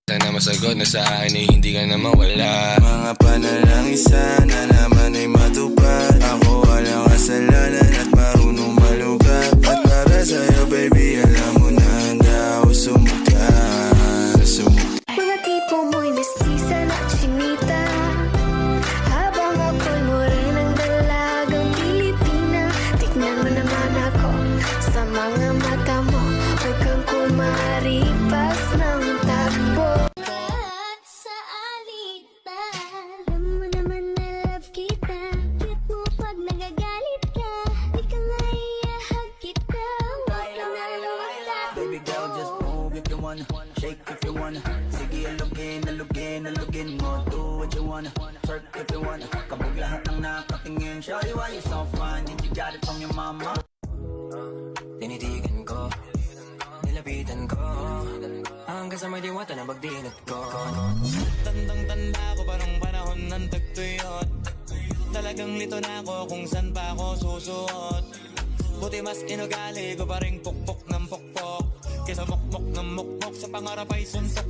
Sana masagot na sa akin ay hindi ka na mawala. Mga panalangin sana naman ay matupad. Ako walang kasalanan at marunong malugat. At para sa'yo baby alam mo na handa ako sumukat. Mga tipo mo'y mestiza na chinita, habang ako'y morenang dalagang Pilipina. Tignan mo naman ako sa mga mata mo, huwag kang kumaripas ng takbo. Sa alitan, alam mo naman na love kita. Cute mo pag nagagalit ka, di ka maiyahag kita. Huwag ka na lumata. Baby girl, just move if you wanna, shake if you wanna. Sige, alugin mo, do what you wanna. Twerk if you wanna, kabog lahat ng nakatingin. Shawty, why you so fine? And you got it from your mama. Tinitigan ko, nilapitan ko, hanggang sa may diwata na magdinat ko. Tandang-tanda ko parang panahon ng tagtuyot. Talagang lito na ako kung saan pa ako susuot. Buti mas inugali ko pa rin pukpok ng pukpok, kesa mukmok ng mukmok sa pangarap ay suntok